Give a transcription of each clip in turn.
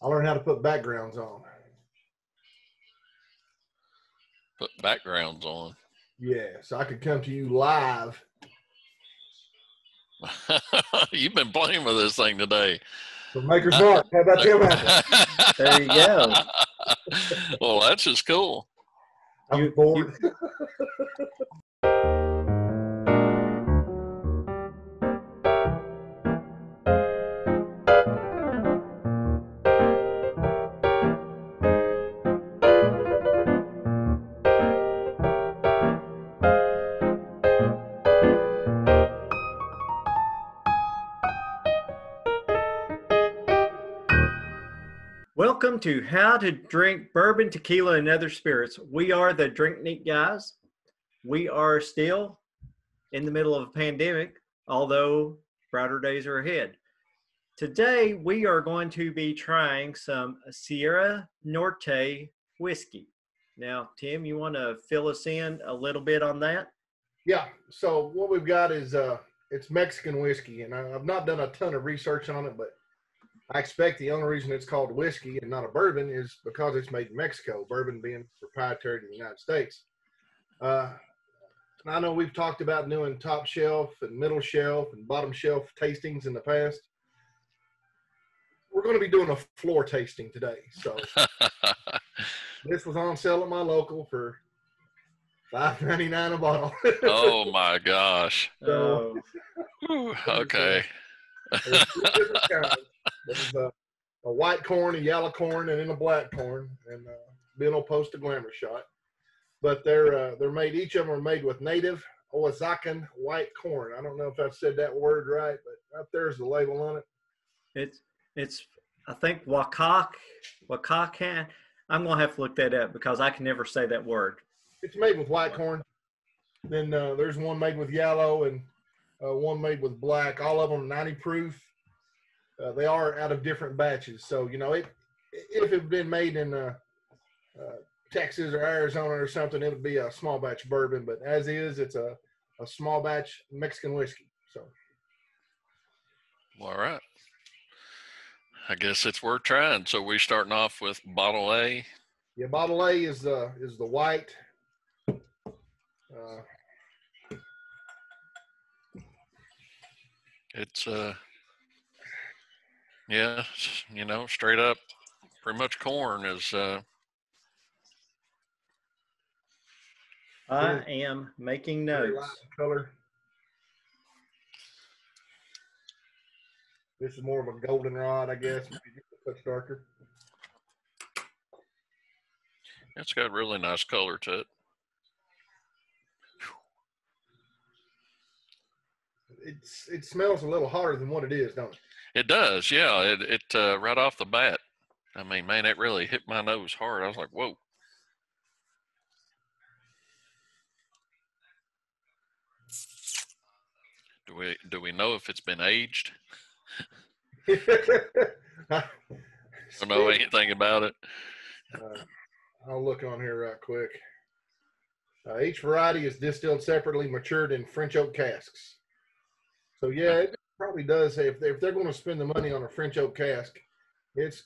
I learned how to put backgrounds on. Put backgrounds on. Yeah, so I could come to you live. You've been playing with this thing today. So Maker's Mark. How about them apples? There you go. Well, that's just cool. I'm bored. Welcome to How to Drink Bourbon, Tequila, and Other Spirits. We are the Drink Neat guys. We are still in the middle of a pandemic, although brighter days are ahead. Today, we are going to be trying some Sierra Norte whiskey. Now, Tim, you want to fill us in a little bit on that? Yeah, so what we've got is it's Mexican whiskey, and I've not done a ton of research on it, but I expect the only reason it's called whiskey and not a bourbon is because it's made in Mexico, bourbon being proprietary to the United States. I know we've talked about doing top shelf and middle shelf and bottom shelf tastings in the past. We're going to be doing a floor tasting today. So this was on sale at my local for $5.99 a bottle. Oh my gosh. So, Okay. There's three different kinds. There's a white corn, a yellow corn, and then a black corn. And Ben will post a glamour shot. But they're made. Each of them are made with native Oaxacan white corn. I don't know if I've said that word right, but right there's the label on it. It's I think Oaxacan. I'm gonna have to look that up because I can never say that word. It's made with white corn. Then there's one made with yellow and one made with black. All of them 90 proof. They are out of different batches. So, you know, if it had been made in Texas or Arizona or something, it would be a small batch bourbon. But as is, it's a small batch Mexican whiskey. So, All right. I guess it's worth trying. So we're starting off with bottle A. Yeah, bottle A is the white. It's yeah, you know, straight up, pretty much corn is. I am making notes. Color. This is more of a goldenrod, I guess. Maybe just a touch darker. It's got really nice color to it. It smells a little hotter than what it is, don't it? It does, yeah. It right off the bat. I mean, man, it really hit my nose hard. I was like, whoa. Do we know if it's been aged? I don't know anything about it. I'll look on here right quick. Each variety is distilled separately, matured in French oak casks. So yeah, it probably does. If they're going to spend the money on a French oak cask, it's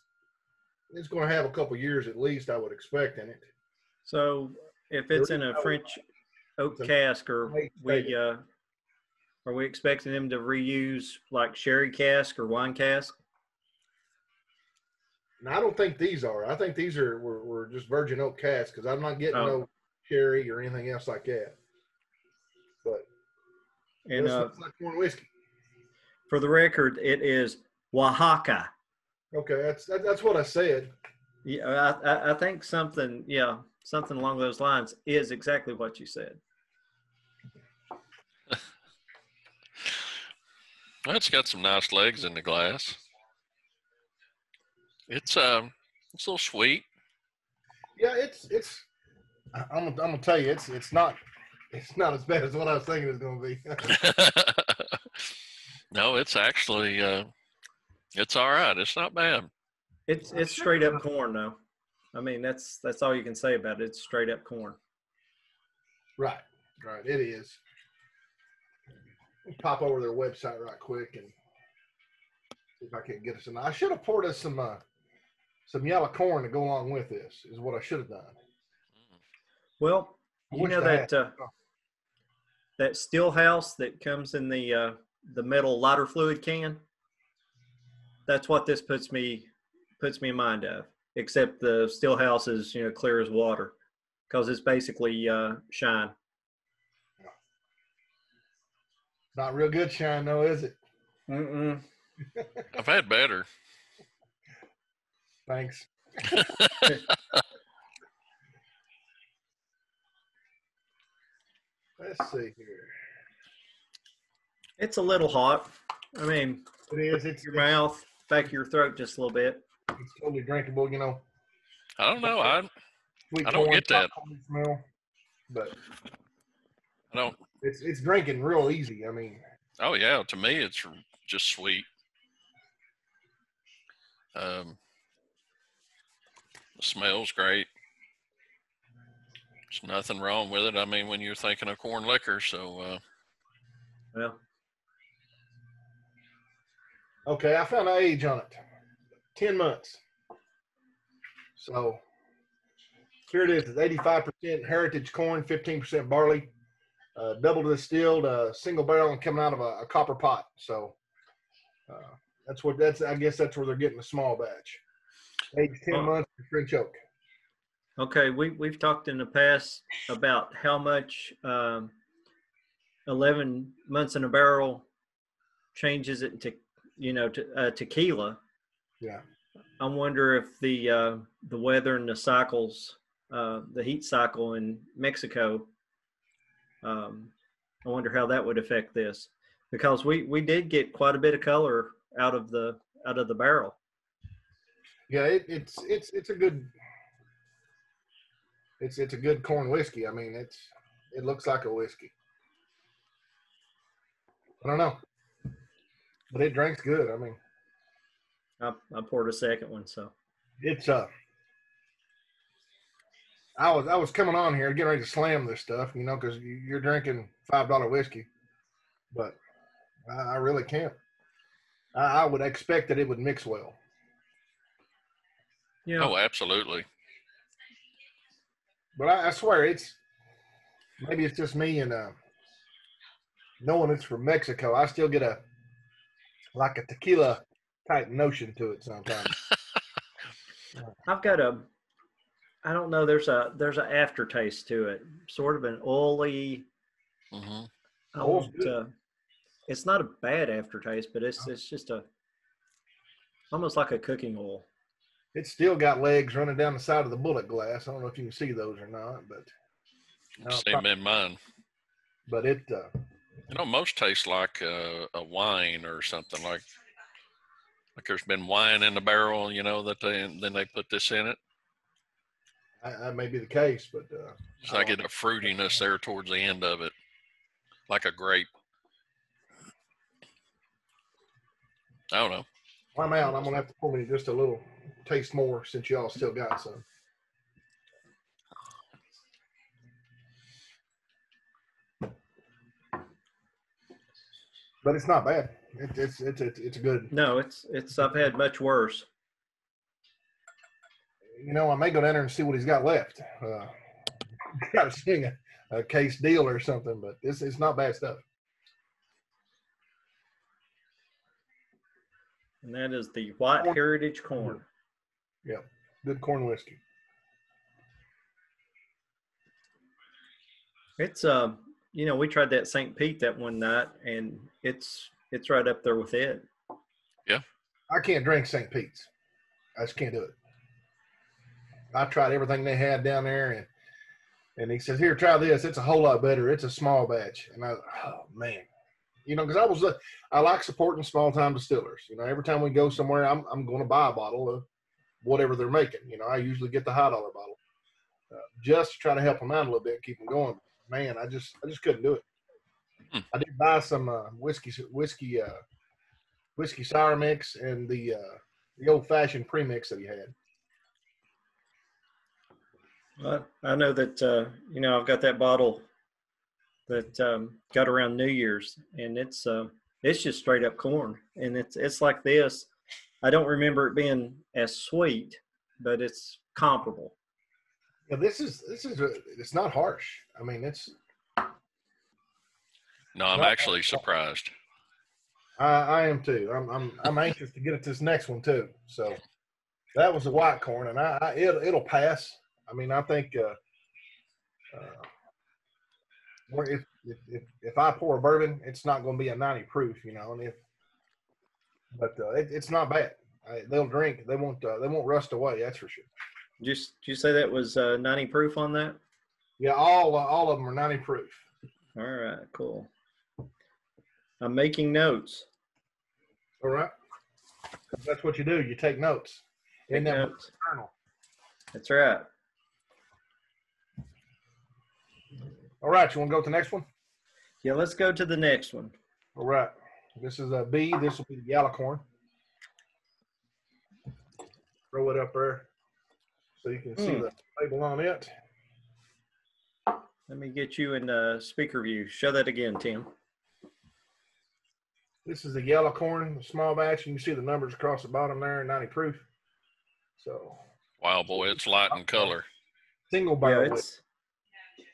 going to have a couple years at least, I would expect in it. So if it's in a French oak cask, are we expecting them to reuse like sherry cask or wine cask? And I don't think these are. I think these were just virgin oak casks because I'm not getting no sherry or anything else like that. But and this looks like corn whiskey. For the record, it is Oaxaca. Okay, that's what I said. Yeah, I think something along those lines is exactly what you said. It's got some nice legs in the glass. It's a little sweet. Yeah, I'm gonna tell you, it's not as bad as what I was thinking it's gonna be. No, it's actually it's all right. It's not bad. It's straight up corn though. I mean, that's all you can say about it. It's straight up corn. Right. It is. Pop over their website right quick and see if I can get us some. I should have poured us some some yellow corn to go along with this is what I should have done. Well, I you wish know I had. that still house that comes in the metal lighter fluid can. That's what this puts me in mind of. Except the still house is clear as water, because it's basically shine. Not real good shine though, is it? Mm-mm. I've had better. Thanks. Let's see here. It's a little hot. I mean, It is. It's your mouth, back of your throat, just a little bit. It's totally drinkable. I don't know. I Sweet don't corn, get that. popcorn smell, but I don't. it's drinking real easy. I mean, Oh yeah, to me it's just sweet. The smell's great. There's nothing wrong with it. I mean, when you're thinking of corn liquor, so. Well, okay, I found an age on it. 10 months. So here it is. It's 85% heritage corn, 15% barley, double distilled, single barrel, and coming out of a copper pot. So I guess that's where they're getting the small batch. Age 10 months for French oak. Okay, we've talked in the past about how much 11 months in a barrel changes it to tequila. Yeah. I wonder if the weather and the cycles, the heat cycle in Mexico, I wonder how that would affect this, because we did get quite a bit of color out of the barrel. Yeah, it's a good it's a good corn whiskey. I mean, it looks like a whiskey. I don't know, but it drinks good. I mean, I poured a second one, so it's I was coming on here getting ready to slam this stuff, because you're drinking $5 whiskey, but I really can't. I would expect that it would mix well. Yeah. Oh, absolutely. But I swear maybe it's just me and knowing it's from Mexico, I still get a tequila type notion to it sometimes. I've got I don't know, there's a aftertaste to it, sort of an oily. Mm-hmm. It's not a bad aftertaste, but it's just almost like a cooking oil. It's still got legs running down the side of the bullet glass. I don't know if you can see those or not, but Same in mine. But it most taste like a wine or something, like there's been wine in the barrel, that they put this in it. That may be the case, but so I get a fruitiness there towards the end of it, like a grape. I don't know. I'm out. I'm gonna have to pull me just a little taste more, since y'all still got some. But it's not bad. It's good. No, it's I've had much worse. I may go down there and see what he's got left. Got to sing a case deal or something, but it's not bad stuff. And that is the white heritage corn. Yeah, good corn whiskey. It's we tried that St. Pete that one night, and it's right up there with it. Yeah. I can't drink St. Pete's. I just can't do it. I tried everything they had down there, and he says, "Here, try this. It's a whole lot better. It's a small batch." And oh man, because I like supporting small time distillers. Every time we go somewhere, I'm going to buy a bottle of whatever they're making. I usually get the high dollar bottle, just to try to help them out a little bit, keep them going. Man, I just couldn't do it. I did buy some whiskey sour mix and the old fashioned premix that he had. Well, I know that I've got that bottle that got around New Year's, and it's just straight up corn, and it's like this. I don't remember it being as sweet, but it's comparable. Yeah, it's not harsh. I mean, No, I'm actually surprised. I am too. I'm anxious to get at this next one too. So that was the white corn, and it'll pass. I mean, I think if I pour a bourbon, it's not going to be a 90 proof, and but it's not bad. They'll drink. They won't rust away. That's for sure. Did you say that was 90 proof on that? Yeah, all of them are 90 proof. All right, cool. I'm making notes. All right. That's what you do. You take notes. Take notes. That's right. All right. You want to go to the next one? Yeah, let's go to the next one. All right. This is a B. This will be the yellow corn. Throw it up there so you can see the label on it. Let me get you in the speaker view. Show that again, Tim. This is the yellow corn, the small batch. You can see the numbers across the bottom there, 90 proof. So. Wow, boy, it's light in color. Single barrel. Yeah,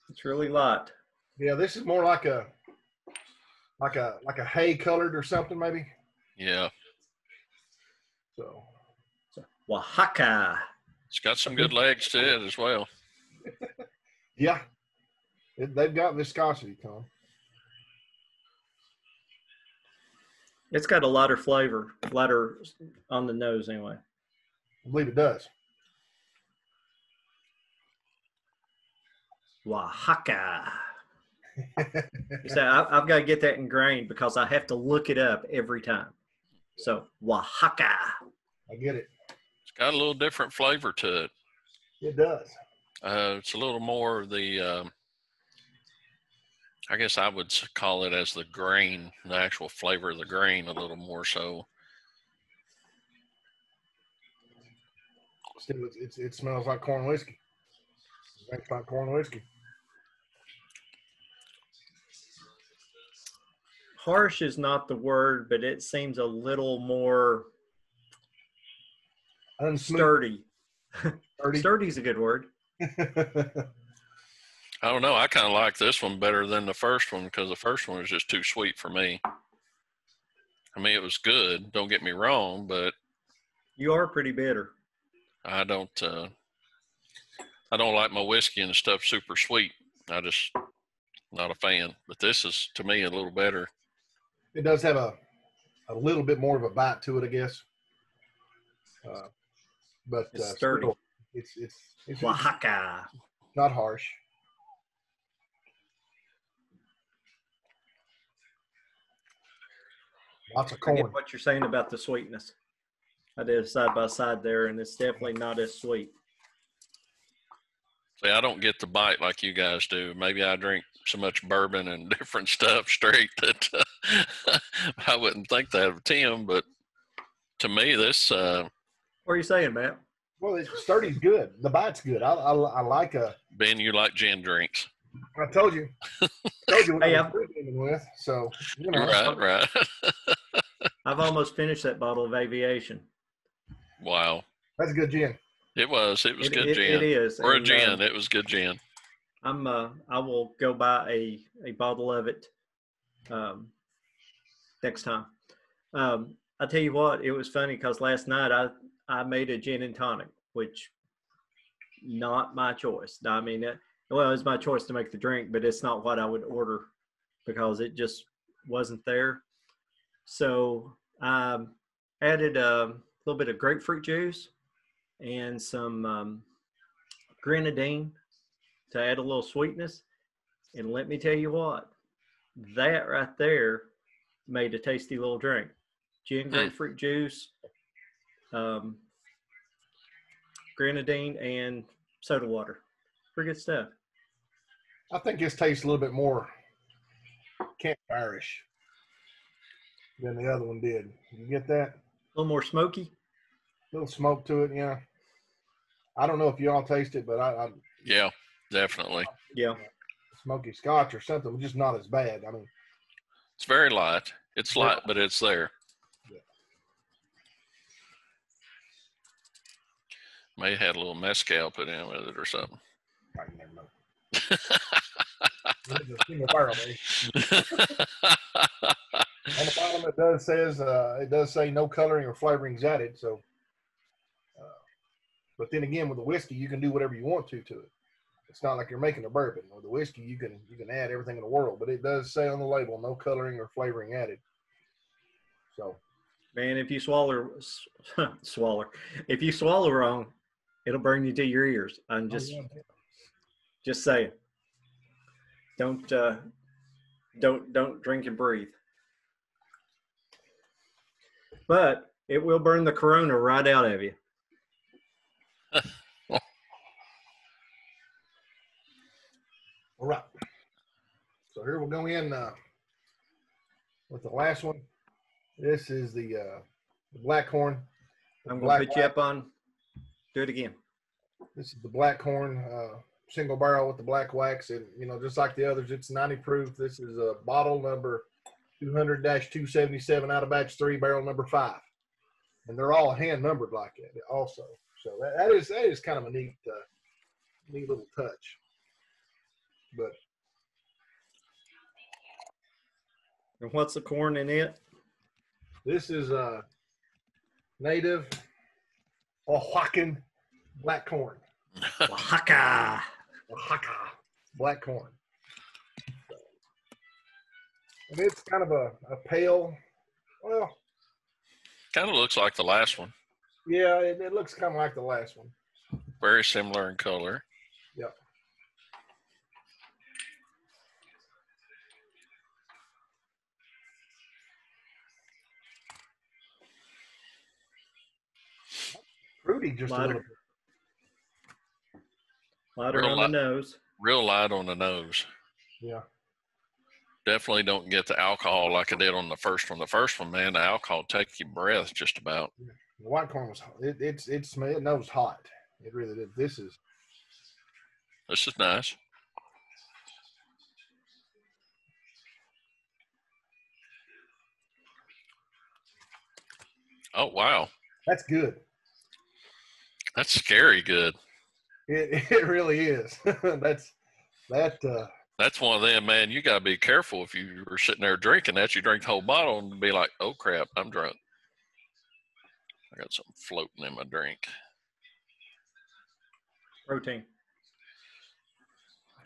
it's really light. Yeah, this is more like a hay colored or something maybe. Yeah. So Oaxaca. It's got some good legs to it as well. Yeah. They've got viscosity, Tom. It's got a lighter flavor, lighter on the nose anyway. I believe it does. Oaxaca. So I've got to get that ingrained because I have to look it up every time. So Oaxaca. I get it. It's got a little different flavor to it. It does. It's a little more the, I guess I would call it as the grain, the actual flavor of the grain a little more so. Still, it smells like corn whiskey. It drinks like corn whiskey. Harsh is not the word, but it seems a little more sturdy. Sturdy is a good word. I don't know. I kind of like this one better than the first one because the first one was just too sweet for me. I mean, it was good. Don't get me wrong, but you are pretty bitter. I don't like my whiskey and stuff super sweet. Not a fan. But this is to me a little better. It does have a little bit more of a bite to it, I guess. But it's sturdy. It's Oaxaca. Not harsh. Lots of corn. I get what you're saying about the sweetness. I did a side by side there, and it's definitely not as sweet. See, I don't get the bite like you guys do. Maybe I drink so much bourbon and different stuff straight that I wouldn't think that of Tim. But to me, this. What are you saying, Matt? Well, it's sturdy's good. The bite's good. I like a. Ben, you like gin drinks. I told you. What Hey, I'm with. So Right. I've almost finished that bottle of Aviation. Wow. That's good gin. It was good gin. It is. Or a gin. It was good gin. I will go buy a bottle of it next time. I tell you what, it was funny because last night I made a gin and tonic, which not my choice. I mean, it was my choice to make the drink, but it's not what I would order because it just wasn't there. So I added a little bit of grapefruit juice and some grenadine to add a little sweetness. And let me tell you what, that right there made a tasty little drink. Gin, grapefruit juice, grenadine, and soda water. Pretty good stuff. I think this tastes a little bit more campfire-ish than the other one did. You get that? A little more smoky. A little smoke to it, yeah. I don't know if y'all taste it, but I yeah, definitely. Yeah. Smoky Scotch or something, but just not as bad. I mean, it's very light. It's light, but it's there. May have had a little mezcal put in with it or something. I never know. It's a single barrel, baby. On the bottom, it does say no coloring or flavorings added. So, but then again, with the whiskey, you can do whatever you want to it. It's not like you're making a bourbon. With the whiskey, you can add everything in the world, but it does say on the label no coloring or flavoring added. So, Man, if you swallow wrong, it'll burn you to your ears. I'm just saying. Don't drink and breathe. But it will burn the corona right out of you. All right. So here we'll go in with the last one. This is the black corn. I'm going to put you up on. Do it again. This is the black corn single barrel with the black wax. And, just like the others, it's 90 proof. This is a bottle number 200-277 out of batch 3, barrel number 5. And they're all hand numbered like that also. So that is kind of a neat little touch. But and what's the corn in it? This is native Oaxacan black corn. Oaxaca Black corn. And it's kind of a pale, well. Kind of looks like the last one. Yeah, it looks kind of like the last one. Very similar in color. Yep. Fruity just a little bit. Lighter on the nose. Real light on the nose. Yeah. Definitely don't get the alcohol like I did on the first one. The first one, man, the alcohol takes your breath just about. Yeah. The white corn was it knows hot. It really did. This is nice. Oh wow. That's good. That's scary good. It really is. That's one of them, man. You gotta be careful if you were sitting there drinking that. You drink the whole bottle and be like, "Oh crap, I'm drunk." I got something floating in my drink. Protein.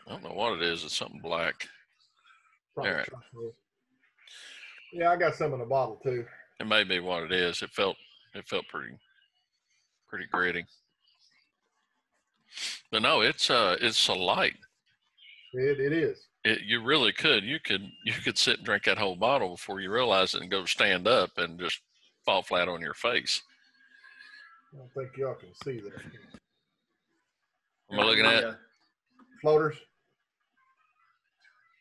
I don't know what it is. It's something black. All right. Yeah, I got some in the bottle too. It may be what it is. It felt pretty gritty. But no, it's a light. It is. You really could. You could sit and drink that whole bottle before you realize it and go stand up and just fall flat on your face. I don't think y'all can see that. Am I looking at floaters?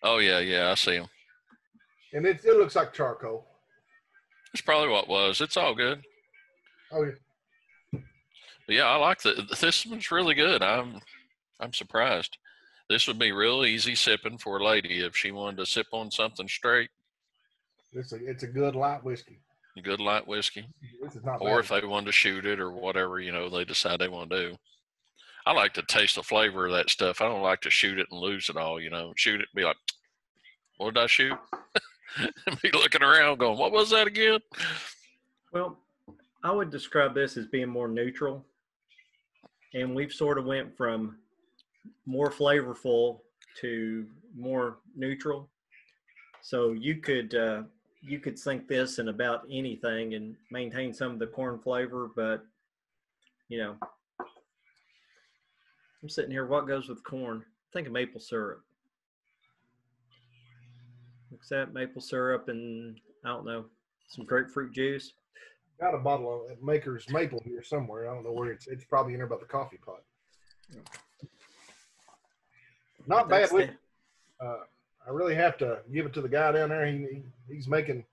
Oh yeah, I see them. And it looks like charcoal. It's probably what it was. It's all good. Oh yeah. But yeah, I like this one's really good. I'm surprised. This would be real easy sipping for a lady if she wanted to sip on something straight. It's a good light whiskey. A good light whiskey. This is not or bad. if they wanted to shoot it or whatever, they decide they want to do. I like to taste the flavor of that stuff. I don't like to shoot it and lose it all, Shoot it and be like, what did I shoot? And be looking around going, what was that again? Well, I would describe this as being more neutral. And we've sort of went from more flavorful to more neutral. So you could sink this in about anything and maintain some of the corn flavor, but I'm sitting here, what goes with corn? Think of maple syrup. Looks at maple syrup and I don't know, some grapefruit juice. Got a bottle of Maker's Maple here somewhere. I don't know where it's probably in there by the coffee pot. Not bad. I really have to give it to the guy down there. He's making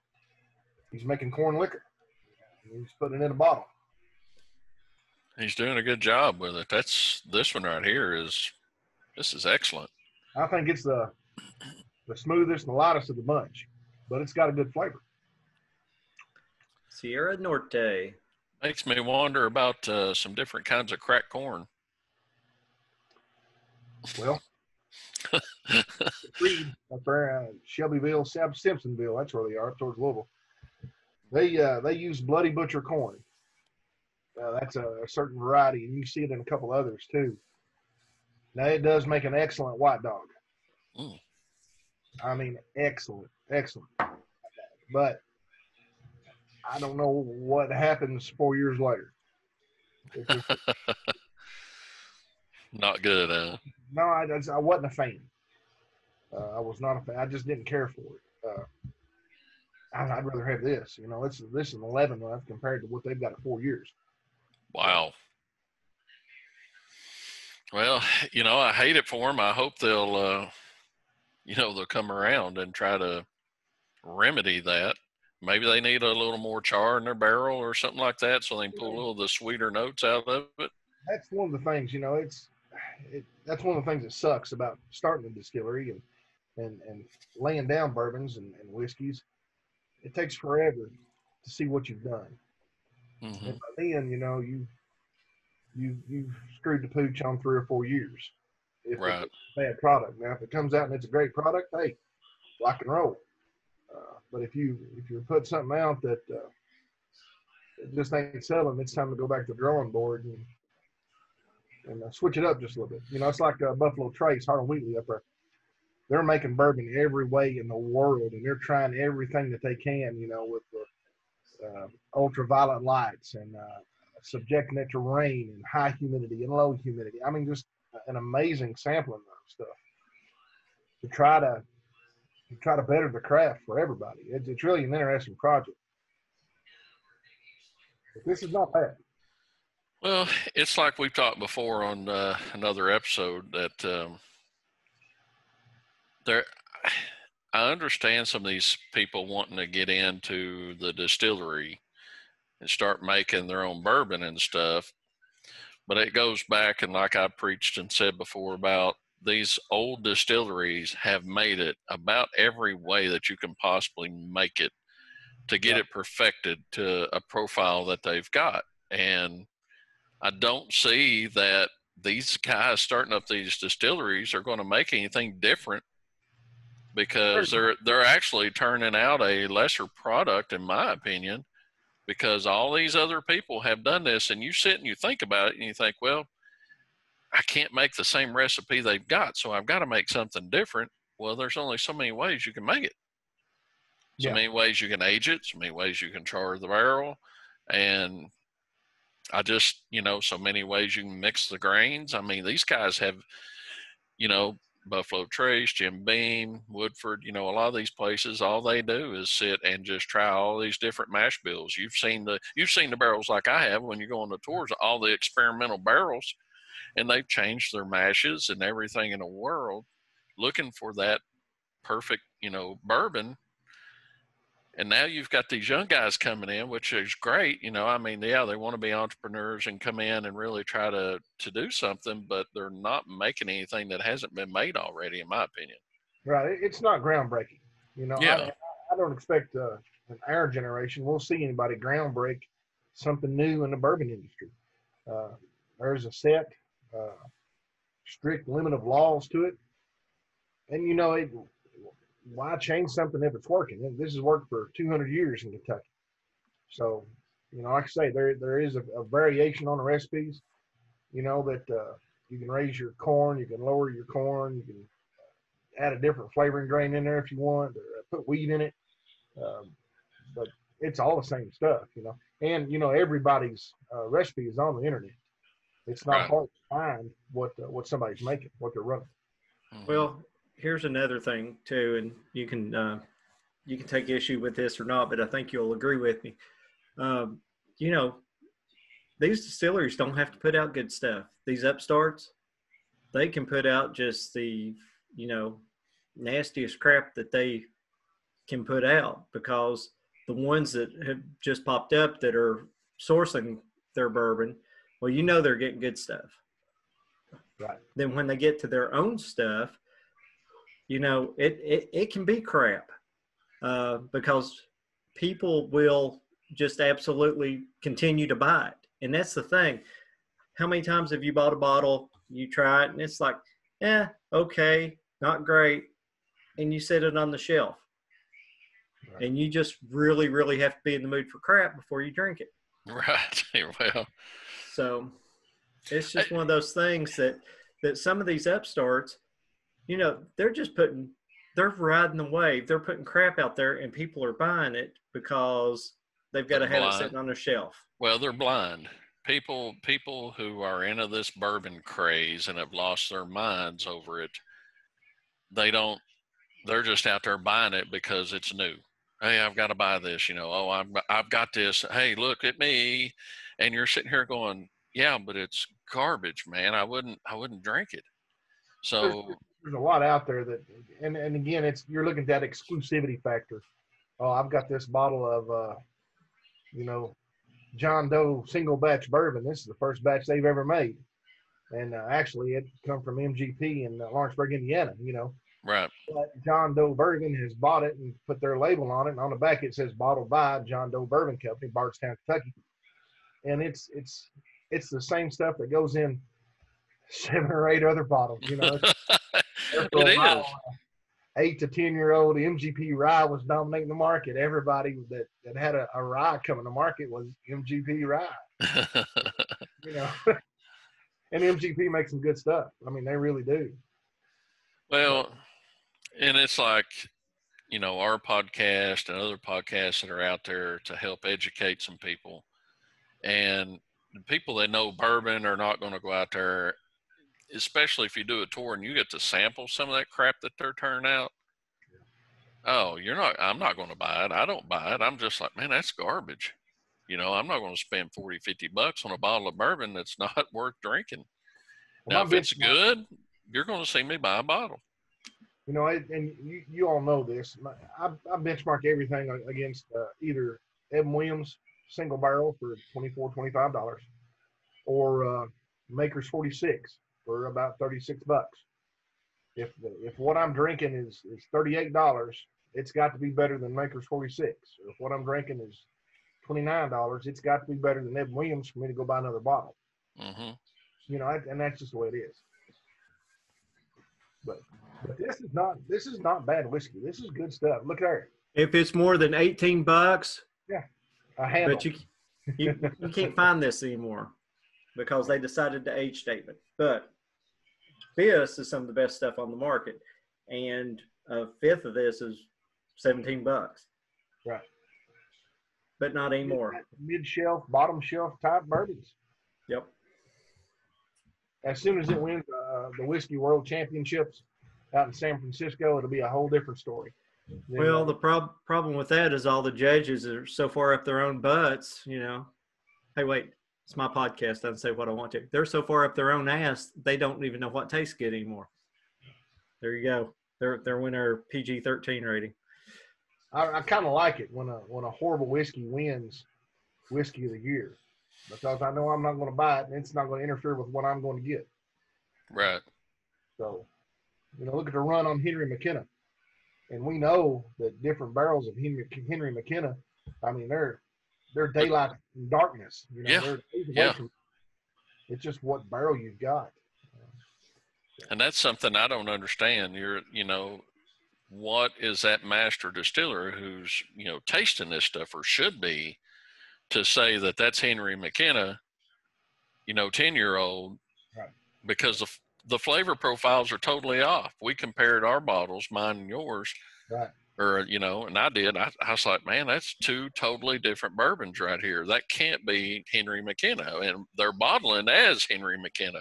corn liquor. He's putting it in a bottle. He's doing a good job with it. This one right here this is excellent. I think it's the smoothest and the lightest of the bunch, but it's got a good flavor. Sierra Norte. Makes me wonder about some different kinds of cracked corn. Well, Reed up there, Shelbyville, Simpsonville. That's where they are, up towards Louisville. They use Bloody Butcher corn. That's a certain variety, and you see it in a couple others too. Now it does make an excellent white dog. Mm. I mean, excellent, excellent. But I don't know what happens 4 years later. Not good, No, I wasn't a fan. I was not a fan. I just didn't care for it. I'd rather have this. You know, this is an 11 month compared to what they've got at 4 years. Wow. Well, you know, I hate it for them. I hope they'll, you know, they'll come around and try to remedy that. Maybe they need a little more char in their barrel or something like that, so they can pull a little of the sweeter notes out of it. That's one of the things, you know. That's one of the things that sucks about starting a distillery and laying down bourbons and whiskeys. It takes forever to see what you've done. Mm-hmm. And by then, you know, you've screwed the pooch on 3 or 4 years. If Right. it's a bad product. Now, if it comes out and it's a great product, hey, rock and roll. But if you put something out that it just ain't selling, it's time to go back to the drawing board and switch it up just a little bit. You know, it's like Buffalo Trace, Harlan Wheatley up there. They're making bourbon every way in the world, and they're trying everything that they can, you know, with the ultraviolet lights and subjecting it to rain and high humidity and low humidity. I mean, just an amazing sampling of stuff to try to better the craft for everybody. It's really an interesting project. But this is not bad. Well, it's like we've talked before on another episode that I understand some of these people wanting to get into the distillery and start making their own bourbon and stuff. But it goes back, and like I preached and said before about these old distilleries have made it about every way that you can possibly make it to get it perfected to a profile that they've got. And I don't see that these guys starting up these distilleries are going to make anything different, because they're actually turning out a lesser product, in my opinion, because all these other people have done this. And you sit and you think about it and you think, well, I can't make the same recipe they've got, so I've got to make something different. Well, there's only so many ways you can make it. So many ways you can age it, so many ways you can char the barrel. And I just, you know, so many ways you can mix the grains. I mean, these guys have, you know, Buffalo Trace, Jim Beam, Woodford, you know, a lot of these places, all they do is sit and just try all these different mash bills. You've seen the barrels like I have when you go on the tours, all the experimental barrels, and they've changed their mashes and everything in the world looking for that perfect, you know, bourbon. And now you've got these young guys coming in, which is great. You know, I mean, yeah, they want to be entrepreneurs and come in and really try to do something, but they're not making anything that hasn't been made already, in my opinion. Right. It's not groundbreaking. You know, Yeah. I don't expect in our generation we'll see anybody groundbreak something new in the bourbon industry. There's a set strict limit of laws to it. And, you know, why change something if it's working? This has worked for 200 years in Kentucky. So, you know, like I say, there is a variation on the recipes, you know, that you can raise your corn, you can lower your corn, you can add a different flavoring grain in there if you want, or put wheat in it. But it's all the same stuff, you know. And, you know, everybody's recipe is on the internet. It's not hard to find what somebody's making, what they're running. Well, here's another thing too, and you can take issue with this or not, but I think you'll agree with me. You know, these distilleries don't have to put out good stuff. These upstarts, they can put out just the, you know, nastiest crap that they can put out, because the ones that have just popped up that are sourcing their bourbon, well, you know, they're getting good stuff. Right. Then when they get to their own stuff, you know, it can be crap, because people will just absolutely continue to buy it. And that's the thing. How many times have you bought a bottle, you try it, and it's like, okay, not great, and you set it on the shelf. Right. And you just really, really have to be in the mood for crap before you drink it. Right. Well, so it's just one of those things that some of these upstarts, they're riding the wave. They're putting crap out there, and people are buying it because they've got to have it sitting on their shelf. Well, they're blind. People who are into this bourbon craze and have lost their minds over it, they're just out there buying it because it's new. Hey, I've got to buy this, I've got this. Hey, look at me. And you're sitting here going, yeah, but it's garbage, man. I wouldn't drink it. So there's a lot out there that, and again, you're looking at that exclusivity factor. Oh, I've got this bottle of, John Doe single batch bourbon. This is the first batch they've ever made. And actually it come from MGP in Lawrenceburg, Indiana, Right. But John Doe Bourbon has bought it and put their label on it. And on the back, it says bottled by John Doe Bourbon Company, Bardstown, Kentucky. And it's the same stuff that goes in 7 or 8 other bottles, It is. 8 to 10-year-old MGP rye was dominating the market. Everybody that had a rye coming to market was MGP rye. And MGP makes some good stuff. I mean, they really do. Well, and it's like, our podcast and other podcasts that are out there to help educate some people. And the people that know bourbon are not going to go out there, especially if you do a tour and you get to sample some of that crap that they're turning out. Oh, I'm not going to buy it. I don't buy it. I'm just like, man, that's garbage. I'm not going to spend $40, $50 on a bottle of bourbon that's not worth drinking. Now, if it's good, you're going to see me buy a bottle. And you all know this. I benchmark everything against either Evan Williams single barrel for $24, $25 or Maker's 46 for about $36. If what I'm drinking is $38, it's got to be better than Maker's 46. Or if what I'm drinking is $29, it's got to be better than Evan Williams for me to go buy another bottle. Mm-hmm. And that's just the way it is. But this is not bad whiskey. This is good stuff. Look there. If it's more than $18, yeah, a handle. But you can't find this anymore because they decided to age statement. But this is some of the best stuff on the market, and a fifth of this is $17. Right. But not anymore. Mid-shelf, bottom shelf type bourbons. Yep. As soon as it wins the Whiskey World Championships out in San Francisco, it'll be a whole different story. Well, the problem with that is all the judges are so far up their own butts, Hey, wait, it's my podcast. I can say what I want to. They're so far up their own ass, they don't even know what tastes good anymore. There you go. They're winning our PG-13 rating. I kind of like it when a horrible whiskey wins Whiskey of the Year, because I know I'm not going to buy it and it's not going to interfere with what I'm going to get. Right. So, look at the run on Henry McKenna. And we know that different barrels of Henry McKenna, I mean, they're daylight and darkness. They're it's just what barrel you've got. And that's something I don't understand. What is that master distiller who's, tasting this stuff, or should be, to say that that's Henry McKenna, 10-year-old, right? Because the flavor profiles are totally off. We compared our bottles, mine and yours. Right. Or, and I did. I was like, man, that's 2 totally different bourbons right here. That can't be Henry McKenna. And they're bottling as Henry McKenna.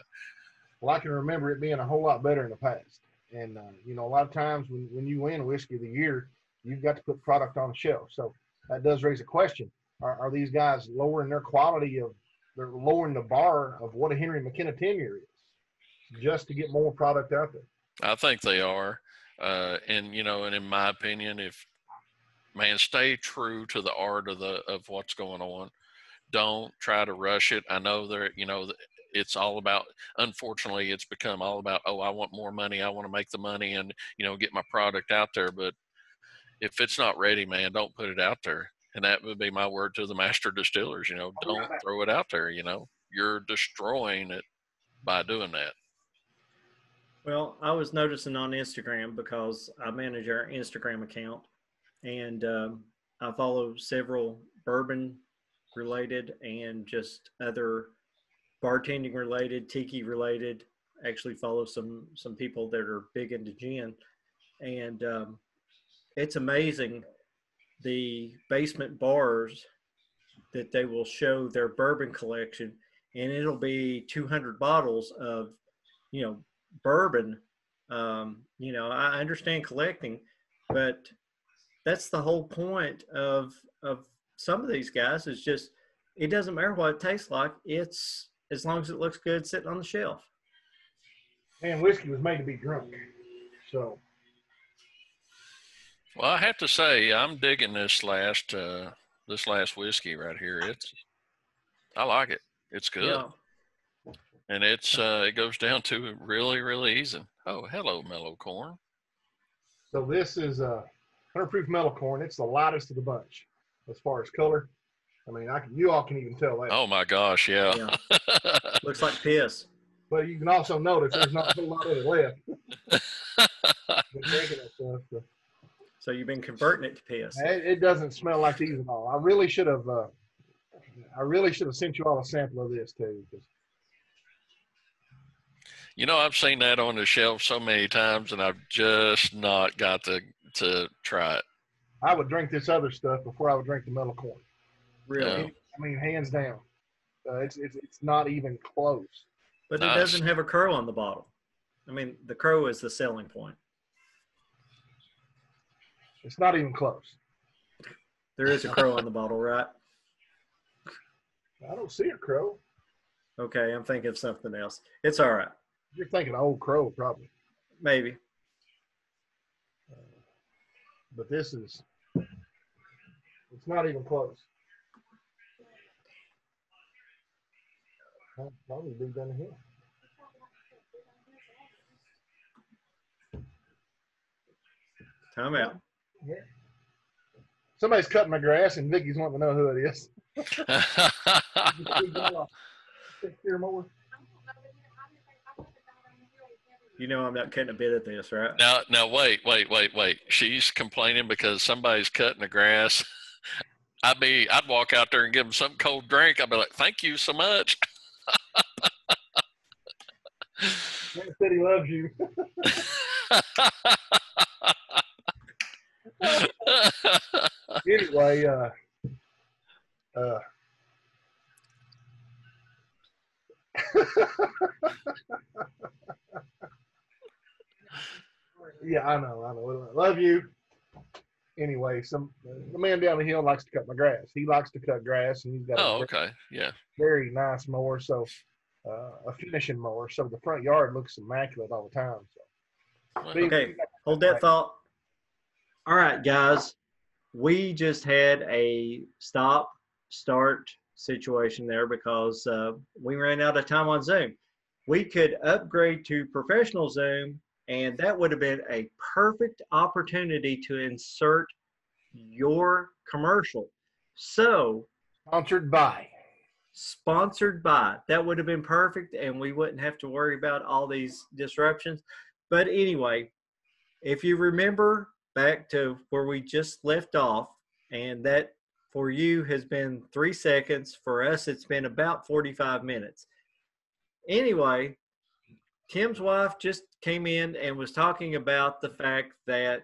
Well, I can remember it being a whole lot better in the past. And, a lot of times when you win Whiskey of the Year, you've got to put product on the shelf. So that does raise a question. Are these guys lowering their quality they're lowering the bar of what a Henry McKenna 10-year is just to get more product out there? I think they are. And in my opinion, stay true to the art of what's going on. Don't try to rush it. I know it's all about, unfortunately, it's become all about, I want more money. I want to make the money and, get my product out there. But if it's not ready, man, don't put it out there. And that would be my word to the master distillers, don't throw it out there, You're destroying it by doing that. Well, I was noticing on Instagram because I manage our Instagram account, and I follow several bourbon related and just other bartending related, tiki related. Actually, follow some people that are big into gin, and it's amazing the basement bars that they will show their bourbon collection, and it'll be 200 bottles of, bourbon. I understand collecting, but that's the whole point of some of these guys is just, it doesn't matter what it tastes like. It's as long as it looks good sitting on the shelf. And whiskey was made to be drunk. So. Well, I have to say, I'm digging this last whiskey right here. I like it. It's good. Yeah. And it goes down to really, really easy. Oh, hello, mellow corn. So this is 100 proof mellow corn. It's the lightest of the bunch as far as color. I mean, you all can even tell that. Oh my gosh, yeah. Looks like piss. But you can also notice there's not a whole lot of it left. Been drinking that stuff. So you've been converting it to piss. It doesn't smell like these at all. I really should have sent you all a sample of this too. I've seen that on the shelf so many times, and I've just not got to try it. I would drink this other stuff before I would drink the mellow corn. Really? Yeah. I mean, hands down. It's not even close. But Nice. It doesn't have a crow on the bottle. I mean, the crow is the selling point. It's not even close. There is a crow on the bottle, right? I don't see a crow. Okay, I'm thinking of something else. It's all right. You're thinking old crow, probably. Maybe. But it's not even close. I'll probably be down here. Time out. Yeah. Somebody's cutting my grass, and Vicky's wanting to know who it is. You know I'm not cutting a bit of this, right? Now, wait. She's complaining because somebody's cutting the grass. I'd walk out there and give them some cold drink. I'd be like, thank you so much. Man said he loves you. Anyway, yeah, I know. Love you. Anyway, the man down the hill likes to cut my grass. He likes to cut grass, and he's got Okay, yeah. very nice mower, so a finishing mower. So the front yard looks immaculate all the time. So. Okay, hold that thought. All right, guys, we just had a stop-start situation there because we ran out of time on Zoom. We could upgrade to professional Zoom, and that would have been a perfect opportunity to insert your commercial. So, Sponsored by. That would have been perfect, and we wouldn't have to worry about all these disruptions. But anyway, if you remember back to where we just left off, and that for you has been 3 seconds, for us it's been about 45 minutes. Anyway, Tim's wife just came in and was talking about the fact that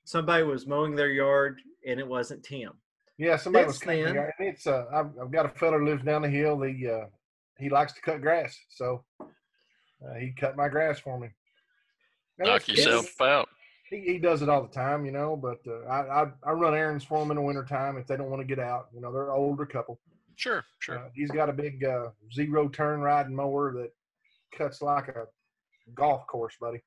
somebody was mowing their yard and it wasn't Tim. Yeah, somebody was cutting. It's I've got a fella who lives down the hill. He likes to cut grass, so he cut my grass for me. Knock yourself out. He does it all the time, but I run errands for him in the wintertime if they don't want to get out. They're an older couple. Sure. He's got a big zero turn riding mower that cuts like a golf course, buddy.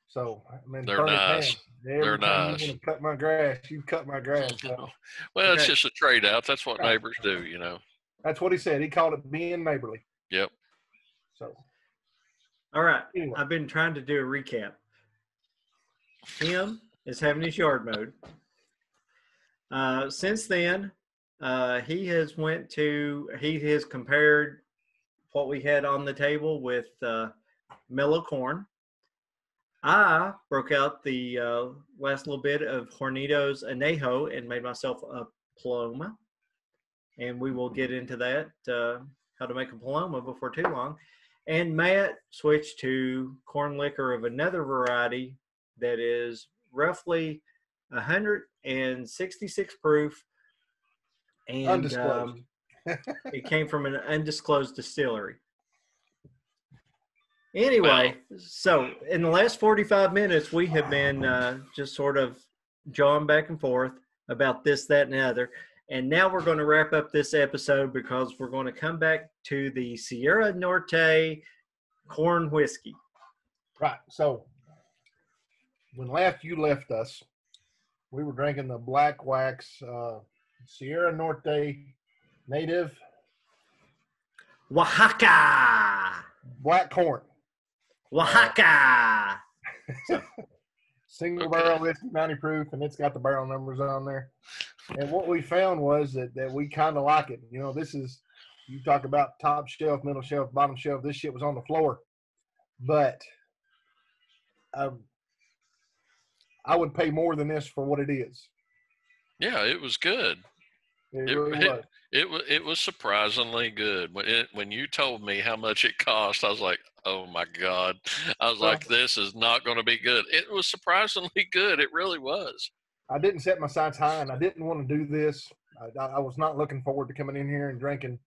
So, I mean, they're nice. They're nice. You want to cut my grass, you cut my grass. So. Well, it's just a trade out. That's what neighbors do, That's what he said. He called it being neighborly. Yep. So. All right. Anyway. I've been trying to do a recap. Tim is having his yard mowed. Since then, he has compared what we had on the table with mellow corn. I broke out the last little bit of Hornitos Anejo and made myself a Paloma. And we will get into that, how to make a Paloma before too long. And Matt switched to corn liquor of another variety that is roughly 166 proof. And Undisclosed. it came from an undisclosed distillery. Anyway, so in the last 45 minutes, we have been just sort of jawing back and forth about this, that, and the other. And now we're going to wrap up this episode because we're going to come back to the Sierra Norte corn whiskey. Right. So when you left us, we were drinking the Black Wax Sierra Norte native Oaxaca. black corn. Oaxaca. Single barrel whiskey, 90 proof, and it's got the barrel numbers on there. And what we found was that we kind of like it. You know, this is, you talk about top shelf, middle shelf, bottom shelf. This shit was on the floor. But I would pay more than this for what it is. Yeah, it was good. It was surprisingly good. When you told me how much it cost, I was like, oh my God. I was like, this is not going to be good. It was surprisingly good. It really was. I didn't set my sights high, and I didn't want to do this. I was not looking forward to coming in here and drinking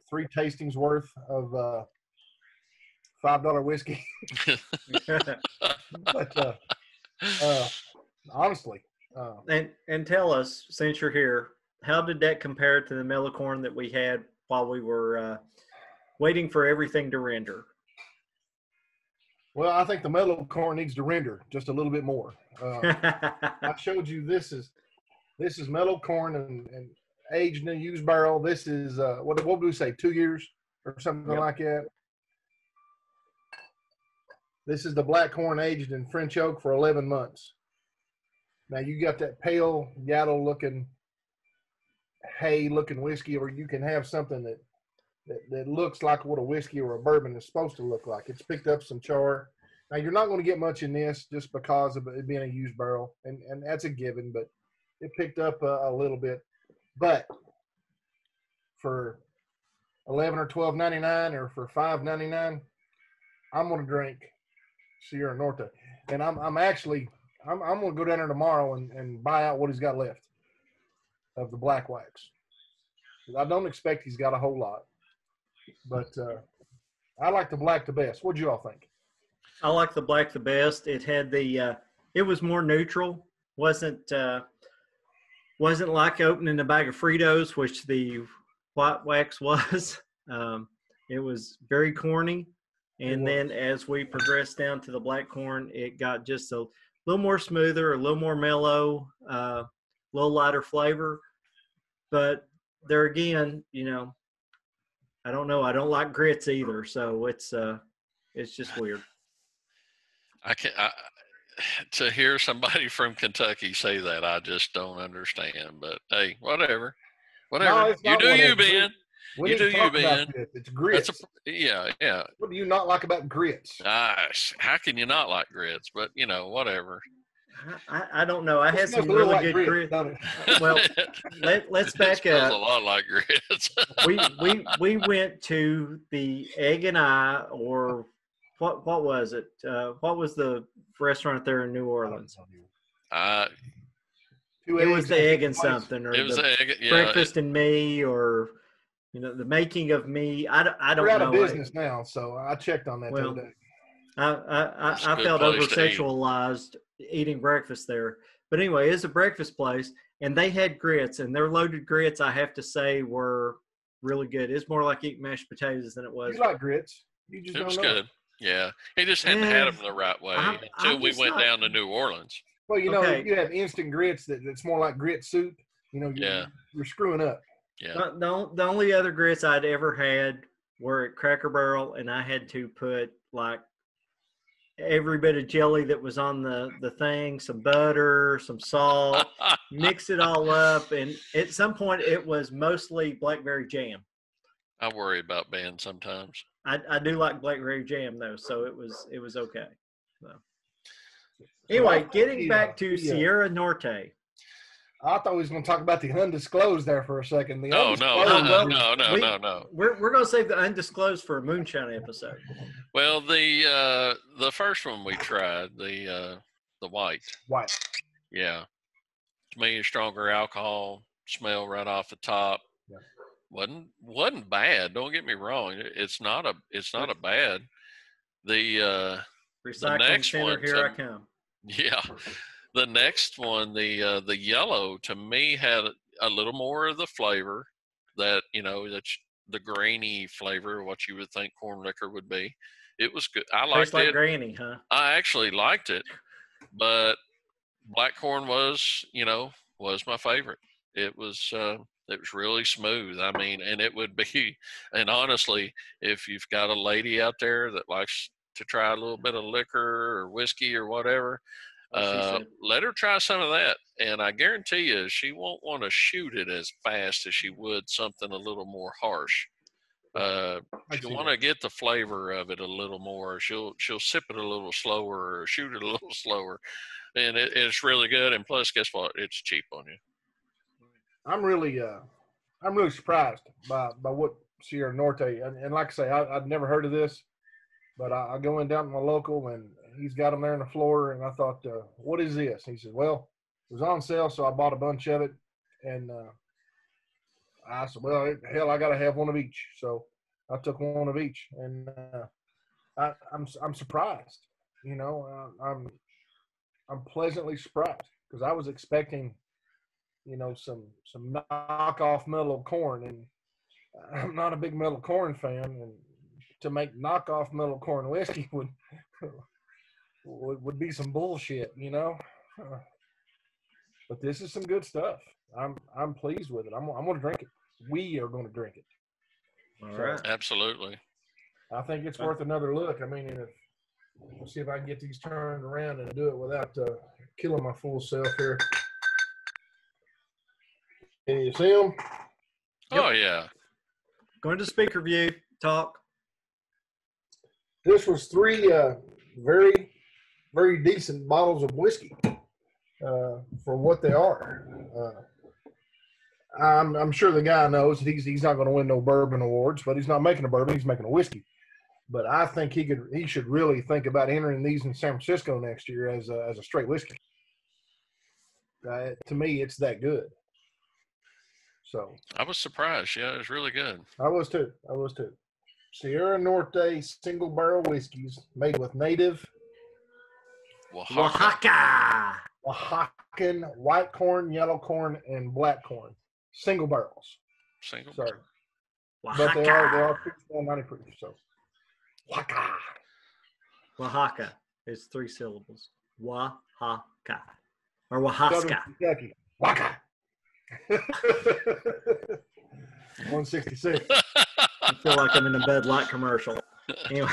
3 tastings worth of $5 whiskey. But honestly. And tell us, since you're here, how did that compare to the mellow corn that we had while we were waiting for everything to render? Well, I think the mellow corn needs to render just a little bit more. I showed you this is mellow corn and aged in a used barrel. This is what would we say, 2 years or something like that. This is the black corn aged in French oak for 11 months. Now you got that pale yellow looking hay looking whiskey, or you can have something that looks like what a whiskey or a bourbon is supposed to look like. It's picked up some char. Now you're not going to get much in this just because of it being a used barrel, and that's a given, but it picked up a little bit. But for $11 or $12.99 or for $5.99, I'm going to drink Sierra Norte, and I'm going to go down there tomorrow and buy out what he's got left of the Black Wax. I don't expect he's got a whole lot, but I like the black the best. What'd you all think? I like the black the best. It had it was more neutral. Wasn't like opening a bag of Fritos, which the White Wax was. It was very corny. And then as we progressed down to the black corn, it got just a little more smoother, a little more mellow, a little lighter flavor. But there again, I don't know. I don't like grits either, so it's just weird. To hear somebody from Kentucky say that, I just don't understand. But hey, whatever. No, you do you, Ben. You do you, Ben. It's grits. Yeah. What do you not like about grits? How can you not like grits? But whatever. I don't know. I had some really good grits. Well, let's back up. A lot like grits. we went to the Egg and I, or what was it? What was the restaurant there in New Orleans? It was the Egg and something, or it was the egg, Breakfast and Me, or the making of me. I don't know. We're out of business now, so I checked on that the other day. I felt over-sexualized eating breakfast there. But anyway, it's a breakfast place, and they had grits, and their loaded grits, I have to say, were really good. It's more like eating mashed potatoes than it was. You like grits. You just it don't was know. Good. Yeah. He just hadn't had them the right way until we went down to New Orleans. Well, you have instant grits that's more like grit soup. You're screwing up. Yeah. The only other grits I'd ever had were at Cracker Barrel, and I had to put like every bit of jelly that was on the thing, some butter, some salt, mix it all up. And at some point it was mostly blackberry jam. I worry about Ben sometimes. I do like blackberry jam though, so it was okay. So. Anyway, getting back to Sierra Norte. I thought we was going to talk about the undisclosed there for a second. No. We're going to save the undisclosed for a moonshine episode. Well, the first one we tried, the white. White. Yeah. To me, stronger alcohol, smell right off the top. Yeah. Wasn't bad. Don't get me wrong. It's not a bad. The next center, one, here I come. Yeah. The next one, the yellow, to me had a little more of the flavor that, that's the grainy flavor, what you would think corn liquor would be. It was good. I liked Tastes like it. grainy, huh? I actually liked it, but black corn was my favorite. It was really smooth. I mean, and it would be, and honestly, if you've got a lady out there that likes to try a little bit of liquor or whiskey or whatever, let her try some of that, and I guarantee you she won't want to shoot it as fast as she would something a little more harsh. She'll want to get the flavor of it a little more. She'll sip it a little slower or shoot it a little slower, and it's really good. And plus, guess what? It's cheap on you. I'm really surprised by what Sierra Norte, and like I say, I'd never heard of this, but I go in down to my local and he's got them there on the floor, and I thought, what is this? And he said, well, it was on sale, so I bought a bunch of it. And I said, well, hell, I got to have one of each. So I took one of each, and I'm surprised. I'm pleasantly surprised because I was expecting, some knockoff Mellow Corn, and I'm not a big Mellow Corn fan, and to make knockoff Mellow Corn whiskey would be some bullshit, but this is some good stuff. I'm pleased with it. I'm going to drink it. We are going to drink it. All right. Absolutely. I think it's worth another look. I mean, we'll see if I can get these turned around and do it without killing my full self here. Can you see them? Oh, yeah. Going to speaker view. Talk. This was 3 very, very decent bottles of whiskey for what they are. I'm sure the guy knows that he's not going to win no bourbon awards, but he's not making a bourbon. He's making a whiskey. But I think he should really think about entering these in San Francisco next year as a straight whiskey. To me, it's that good. So I was surprised. Yeah, it was really good. I was too. Sierra Norte single barrel whiskeys made with native Oaxacan white corn, yellow corn, and black corn. Single barrels. Sorry. Oaxaca. But they are 90 proof. So Oaxaca is 3 syllables. Oaxaca. Or Oaxaca. Kentucky. Oaxaca. 166. I feel like I'm in a Bud Light commercial. Anyway.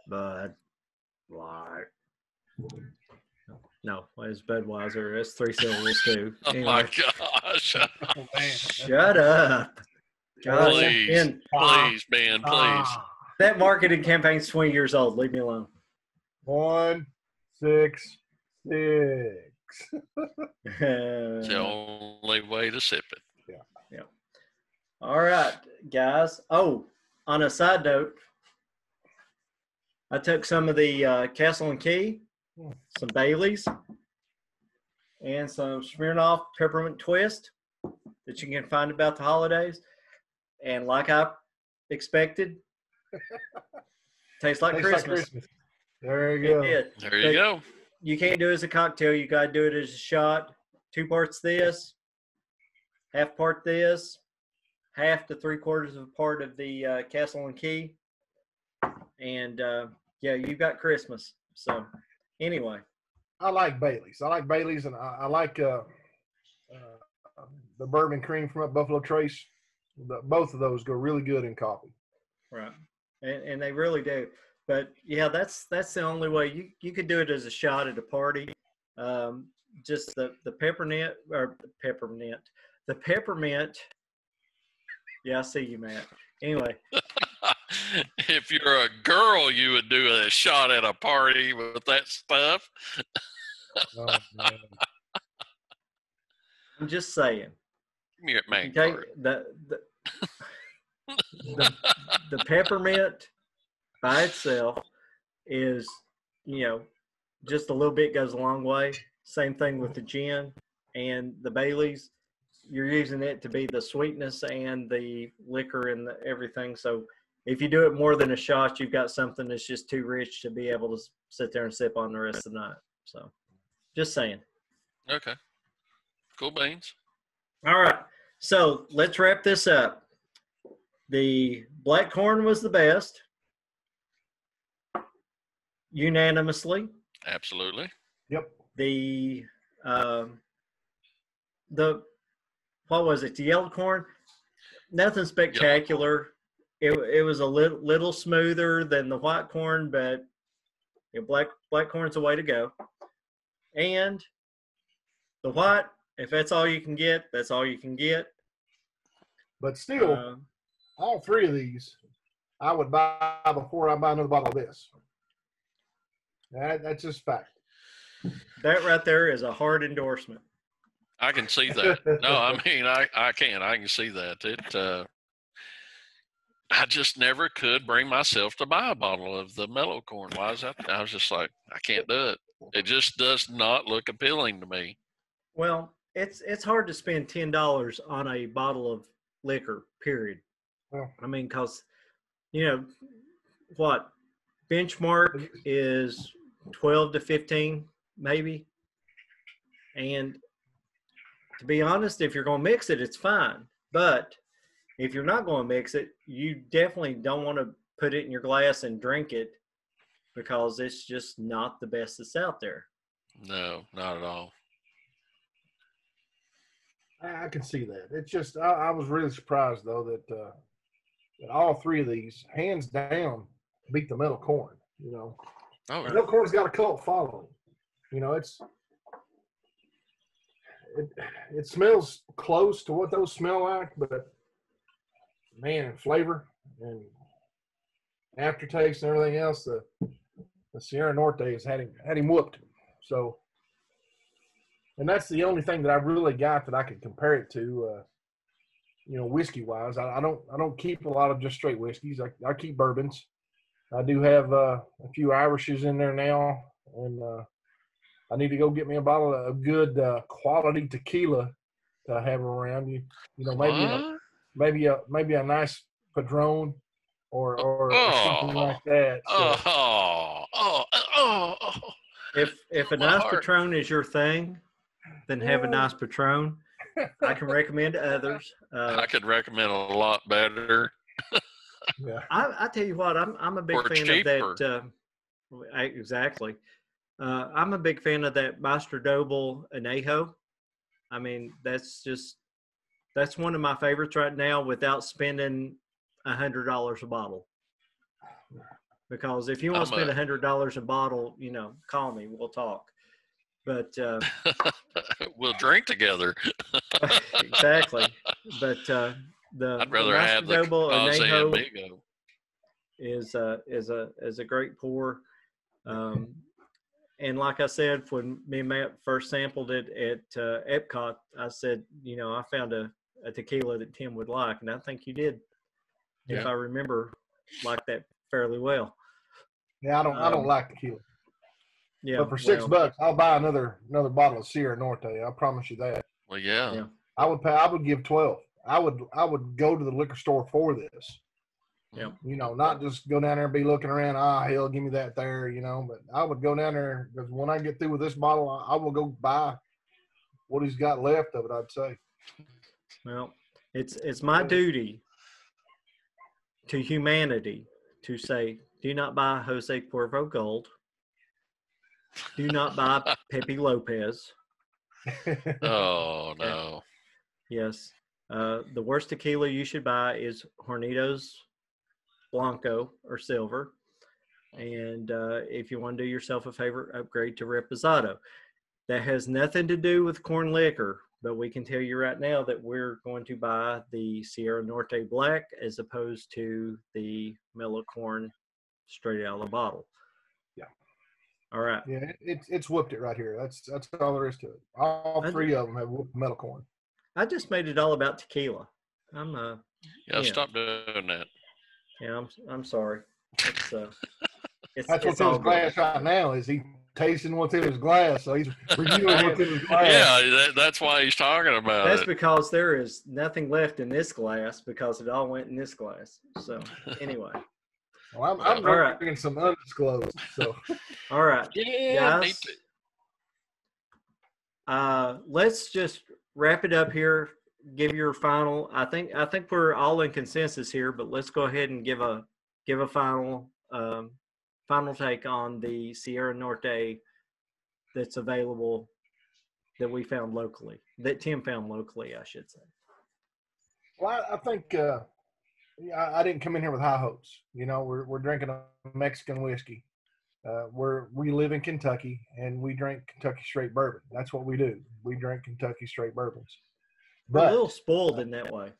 Bud Light. No, it's Budweiser. It's 3 syllables too. Anyway. Oh my gosh! Shut up. Please, please, man, please. That marketing campaign's 20 years old. Leave me alone. 166. It's the only way to sip it. Yeah. All right, guys. Oh, on a side note, I took some of the Castle and Key, some Baileys, and some Smirnoff Peppermint Twist that you can find about the holidays. And like I expected, tastes like Christmas. There you go. There you go. You can't do it as a cocktail. You got to do it as a shot. 2 parts this, half part this, half to 3/4 of a part of the Castle and Key. And, you've got Christmas. So, anyway. I like Bailey's. And I like the bourbon cream from Buffalo Trace. Both of those go really good in coffee. Right. And they really do. But yeah, that's the only way you could do it as a shot at a party. Just the peppermint. The peppermint. Yeah, I see you, Matt. Anyway, If you're a girl, you would do a shot at a party with that stuff. Oh, man. I'm just saying. Give me a man Okay, card. the peppermint by itself is, just a little bit goes a long way. Same thing with the gin and the Baileys. You're using it to be the sweetness and the liquor and everything. So if you do it more than a shot, you've got something that's just too rich to be able to sit there and sip on the rest of the night. So just saying. Okay. Cool beans. All right. So let's wrap this up. The black corn was the best. Unanimously. Absolutely. Yep. The what was it? The yellow corn? Nothing spectacular. It was a little smoother than the white corn, but black corn's the way to go. And the white, if that's all you can get, that's all you can get. But still, all three of these, I would buy before I buy another bottle of this. That's just fact. That right there is a hard endorsement. I can see that. No, I mean, I can see that. I just never could bring myself to buy a bottle of the mellow corn. Why is that? I was just like, I can't do it. It just does not look appealing to me. Well, it's hard to spend $10 on a bottle of liquor, period. Well, I mean, because, what benchmark is 12 to 15, maybe. And to be honest, if you're going to mix it, it's fine. But if you're not going to mix it, you definitely don't want to put it in your glass and drink it because it's just not the best that's out there. No, not at all. I can see that. It's just I was really surprised though that all three of these, hands down, beat the metal corn. Oh, right. Metal corn's got a cult following. It smells close to what those smell like, but man, flavor and aftertaste and everything else, the Sierra Norte has had him whooped. So, and that's the only thing that I really got that I could compare it to, whiskey wise. I don't keep a lot of just straight whiskeys. I keep bourbons. I do have a few Irishes in there now, and I need to go get me a bottle of good quality tequila to have around you. Maybe a nice Padron or something like that. So. If a nice Patron is your thing, then have a nice Patron. I can recommend to others. I could recommend a lot better. Yeah. I tell you what, I'm a big fan of that. Exactly. I'm a big fan of that Master Doble Anejo. I mean, that's one of my favorites right now without spending $100 a bottle. Because if you want to spend $100 a bottle, call me. We'll talk. But we'll drink together. Exactly. But I'd rather have the Anejo is a great pour. And like I said, when me and Matt first sampled it at Epcot, I said, I found a tequila that Tim would like, and I think you did, if I remember like that fairly well. Yeah, I don't like tequila. Yeah, but for $6, I'll buy another bottle of Sierra Norte. I promise you that. Well, yeah. I would give 12. I would go to the liquor store for this. Yeah. Not just go down there and be looking around. Hell, give me that there. But I would go down there because when I get through with this bottle, I will go buy what he's got left of it. I'd say. Well, it's my duty to humanity to say, do not buy Jose Cuervo Gold. Do not buy Pepe Lopez. Oh, no. Yes. The worst tequila you should buy is Hornitos Blanco or Silver. And if you want to do yourself a favor, upgrade to Reposado. That has nothing to do with corn liquor, but we can tell you right now that we're going to buy the Sierra Norte Black as opposed to the mellow corn straight out of the bottle. Yeah. All right. Yeah, it's whooped it right here. That's all there is to it. All three of them have whooped metal corn. I just made it all about tequila. Stop doing that. Yeah, I'm sorry. That's what's in his glass right now. Is he tasting what's in his glass? So he's reviewing what's in his glass. Yeah, that's why he's talking about That's because there is nothing left in this glass because it all went in this glass. So anyway. Well, I'm drinking some undisclosed. So all right, yeah, guys. Let's just wrap it up here. Give your final. I think we're all in consensus here, but let's go ahead and give a final take on the Sierra Norte that's available that we found locally, that Tim found locally, I should say. Well, I think I didn't come in here with high hopes. You know, we're drinking a Mexican whiskey. We live in Kentucky and we drink Kentucky straight bourbon. That's what we do. We drink Kentucky straight bourbons. We're a little spoiled in that way.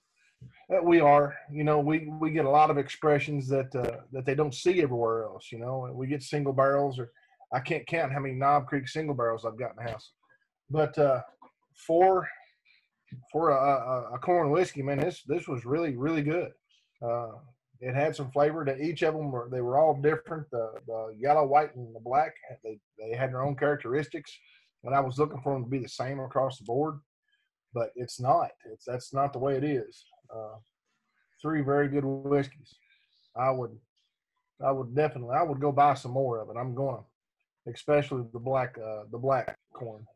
We are. You know, we get a lot of expressions that they don't see everywhere else. You know, we get single barrels, or I can't count how many Knob Creek single barrels I've got in the house. But for a corn whiskey, man, this was really, really good. It had some flavor to each of them. They were all different. The yellow, white, and the black, they had their own characteristics. And I was looking for them to be the same across the board, but it's not. That's not the way it is. Three very good whiskeys. I would go buy some more of it. I'm going to, especially the black corn.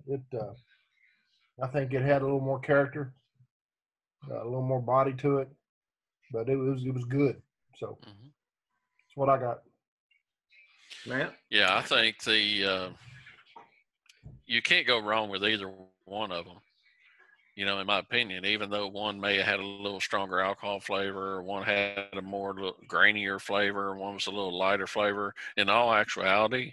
I think it had a little more character, a little more body to it, but it was good. So that's what I got. Matt? Yeah, I think you can't go wrong with either one of them. You know, in my opinion, even though one may have had a little stronger alcohol flavor, or one had a more grainier flavor, one was a little lighter flavor, in all actuality,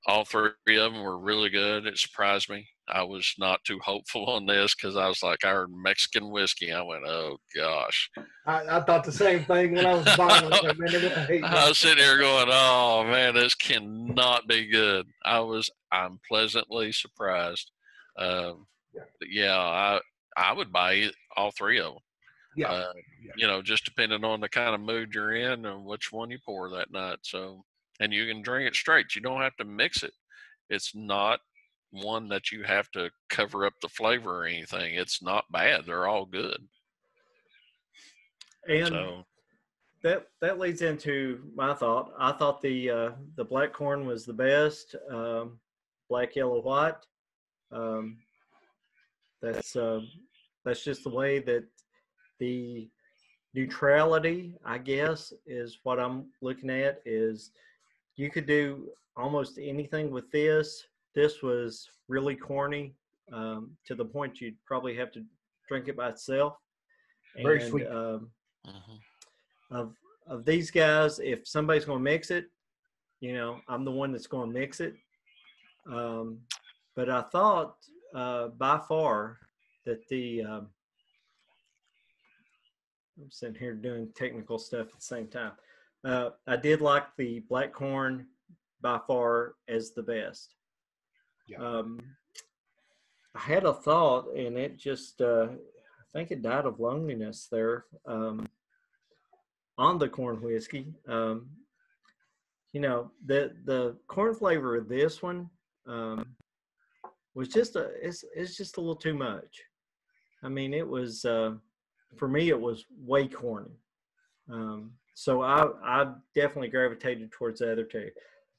all three of them were really good. It surprised me. I was not too hopeful on this because I was like, I heard Mexican whiskey. I went, oh, gosh. I thought the same thing when I was buying it. I was sitting here going, oh, man, this cannot be good. I'm pleasantly surprised. I would buy all three of them. Yeah. You know, just depending on the kind of mood you're in and which one you pour that night. So, and you can drink it straight. You don't have to mix it. It's not one that you have to cover up the flavor or anything. It's not bad. They're all good. And so that leads into my thought. I thought the black corn was the best. Black, yellow, white. That's just the way that the neutrality, I guess, is what I'm looking at. Is you could do almost anything with this. This was really corny to the point you'd probably have to drink it by itself. Very sweet. Of these guys, if somebody's going to mix it, you know, I'm the one that's going to mix it. But I thought by far that I'm sitting here doing technical stuff at the same time. I did like the black corn by far as the best. Yeah. I had a thought, and it just, I think it died of loneliness there on the corn whiskey. You know, the corn flavor of this one was just it's just a little too much. I mean, it was for me, it was way corny. So I definitely gravitated towards the other two.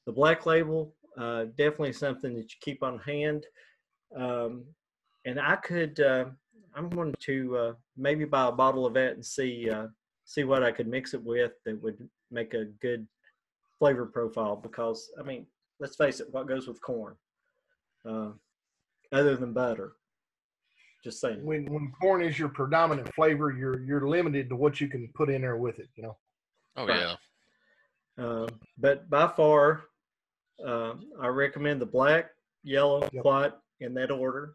The black label, definitely something that you keep on hand. And I could, I'm going to maybe buy a bottle of that and see what I could mix it with that would make a good flavor profile. Because, I mean, let's face it, what goes with corn? Other than butter. Just saying. When corn is your predominant flavor, you're limited to what you can put in there with it, you know. Oh, right. Yeah. But by far, I recommend the black, yellow, Yep. white in that order.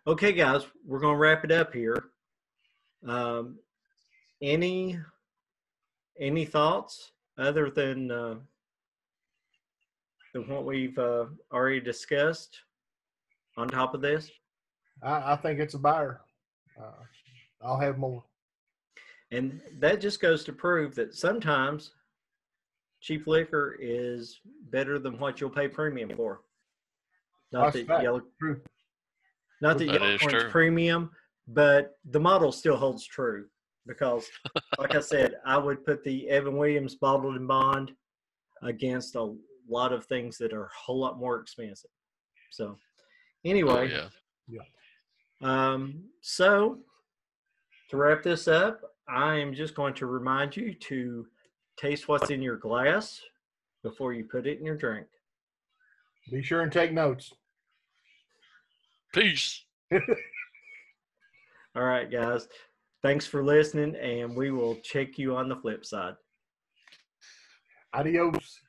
Okay, guys, we're going to wrap it up here. Any thoughts other than what we've already discussed on top of this? I think it's a buyer. I'll have more. And that just goes to prove that sometimes cheap liquor is better than what you'll pay premium for. Not That's that fact. yellow, True. not that That yellow is corn's true. premium, but the model still holds true because, like I said, I would put the Evan Williams bottled in bond against a lot of things that are a whole lot more expensive. So, anyway, Oh, yeah. So to wrap this up, I am just going to remind you to taste what's in your glass before you put it in your drink. Be sure and take notes. Peace. All right, guys. Thanks for listening, and we will check you on the flip side. Adios.